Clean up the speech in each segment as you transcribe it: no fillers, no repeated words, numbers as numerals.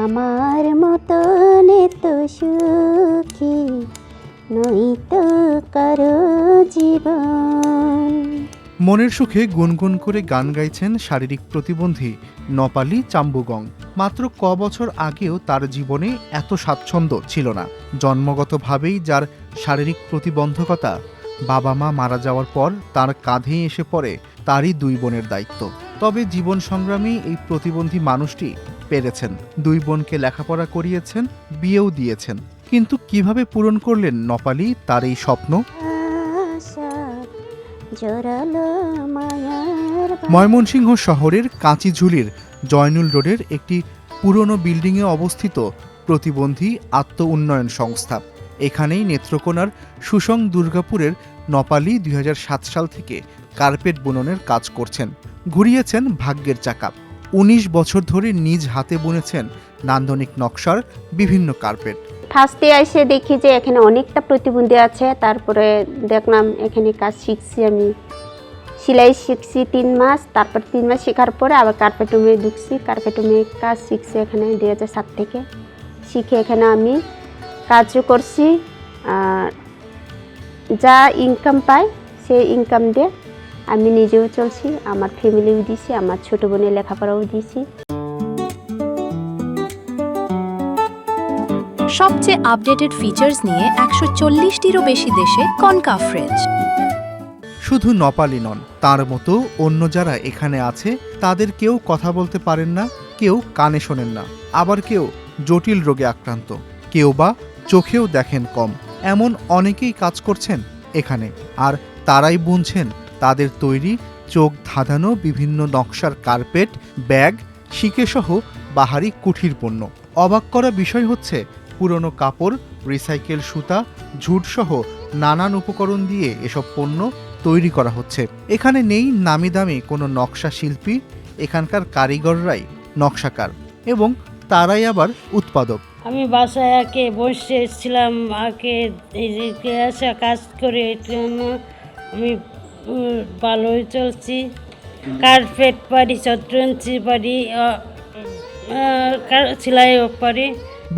আমার মতন তো সুখী নয়তো কারো জীবন। মনের সুখে গুনগুন করে গান গাইছেন শারীরিক প্রতিবন্ধী নপালি চাম্বুগং। মাত্র বছর আগেও তার জীবনে এত স্বাচ্ছন্দ্য ছিল না। জন্মগতভাবেই যার শারীরিক প্রতিবন্ধকতা, বাবা মা মারা যাওয়ার পর তার কাঁধেই এসে পড়ে তারই 2 বোনের দায়িত্ব। তবে জীবন সংগ্রামী এই প্রতিবন্ধী মানুষটি পেরেছেন। 2 বোনকে লেখাপড়া করিয়েছেন, বিয়েও দিয়েছেন। কিন্তু কিভাবে পূরণ করলেন নপালি তার এই স্বপ্ন? ময়মনসিংহ শহরের কাঁচিঝুলির জয়নুল রোডের একটি পুরনো বিল্ডিংয়ে অবস্থিত প্রতিবন্ধী আত্ম উন্নয়ন সংস্থা। এখানেই নেত্রকোনার সুসং দুর্গাপুরের নপালি 2007 সাল থেকে কার্পেট বুননের কাজ করছেন। ঘুরিয়েছেন ভাগ্যের চাকা। 19 বছর ধরে নিজ হাতে বুনেছেন নান্দনিক নকশার বিভিন্ন কার্পেট। ফার্স্টে এসে দেখি যে এখানে অনেকটা প্রতিবন্ধী আছে। তারপরে দেখলাম এখানে কাজ শিখছি, আমি সেলাই শিখছি 3 মাস। তারপর 3 মাস শেখার পরে আবার কার্পেটুমে ঢুকছি। কার্পেটুমে কাজ শিখছি এখানে 2007 থেকে। শিখে এখানে আমি কাজও করছি। যা ইনকাম পাই সেই ইনকাম দিয়ে আমি নিজেও চলছি, আমার ফ্যামিলিও দিয়েছি, আমার ছোটো বোনের লেখাপড়াও দিয়েছি। সবচেয়ে আপডেটেড ফিচার্স নিয়ে 140টিরও বেশি দেশে কনকা ফ্রিজ। শুধু নপালি নন, তার মতো অন্য যারা এখানে আছে তাদের কেউ কথা বলতে পারেন না, কেউ কানে শোনেন না, আবার কেউ জটিল রোগে আক্রান্ত, কেউ বা চোখেও দেখেন কম। এমন অনেকেই কাজ করছেন এখানে, আর তারাই বুনছেন তাদের তৈরি চোখ ধাঁধানো বিভিন্ন নকশার কার্পেট, ব্যাগ, শিকেসহ বাহারি কুঠির পণ্য। অবাক করা বিষয় হচ্ছে পুরনো কাপড়, রিসাইকেল সুতা, ঝুটসহ নানান উপকরণ দিয়ে এসব পণ্য তৈরি করা হচ্ছে। এখানে নেই নামি দামি কোনো নকশা শিল্পী, এখানকার কারিগররাই নকশাকার এবং তারাই আবার উৎপাদক। আমি বাসায় আগে বসেছিলাম, আগে এই যে কাজ করে আমি ভালোই চলছি। কার্পেট পারি, চট্টঞ্চি পারি, সেলাইও পারি।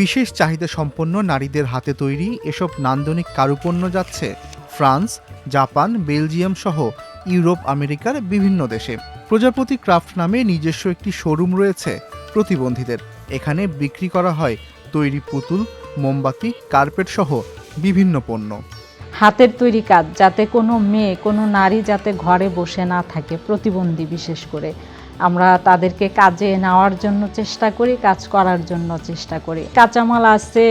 বিশেষ চাহিদা সম্পন্ন নারীদের হাতে তৈরি এসব নান্দনিক কারুপণ্য যাচ্ছে ফ্রান্স, জাপান, বেলজিয়াম সহ ইউরোপ, আমেরিকার বিভিন্ন দেশে। প্রজাপতি ক্রাফট নামে নিজস্ব একটি শোরুম রয়েছে প্রতিবন্ধীদের। এখানে বিক্রি করা হয় তৈরি পুতুল, মোমবাতি, কার্পেট সহ বিভিন্ন পণ্য। হাতের তৈরি কাজ, যাতে কোনো মেয়ে, কোনো নারী যাতে ঘরে বসে না থাকে, প্রতিবন্ধী বিশেষ করে, আমরা তাদেরকে কাজে নেওয়ার জন্য চেষ্টা করি, কাজ করার জন্য চেষ্টা করি। কাঁচামাল আছে,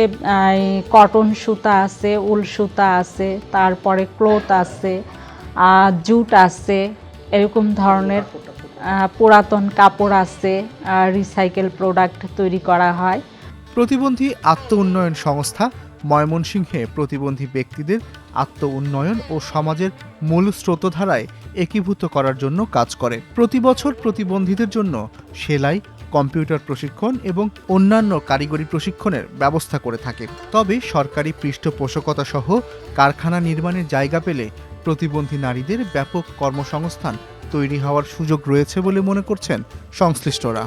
কটন সুতা আছে, উল সুতা আছে, তারপরে ক্লথ আছে, জুট আছে, এরকম ধরনের পুরাতন কাপড় আছে, রিসাইকেল প্রোডাক্ট তৈরি করা হয়। প্রতিবন্ধী আত্ম উন্নয়ন সংস্থা ময়মনসিংহে প্রতিবন্ধী ব্যক্তিদের আত্ম উন্নয়ন ও সমাজের মূল স্রোতধারায় একীভূত করার জন্য কাজ করে। প্রতি বছর প্রতিবন্ধীদের জন্য সেলাই, কম্পিউটার প্রশিক্ষণ এবং অন্যান্য কারিগরি প্রশিক্ষণের ব্যবস্থা করে থাকে। তবে সরকারি পৃষ্ঠপোষকতা সহ কারখানা নির্মাণের জায়গা পেলে প্রতিবন্ধী নারীদের ব্যাপক কর্মসংস্থান তৈরি হওয়ার সুযোগ রয়েছে বলে মনে করছেন সংশ্লিষ্টরা।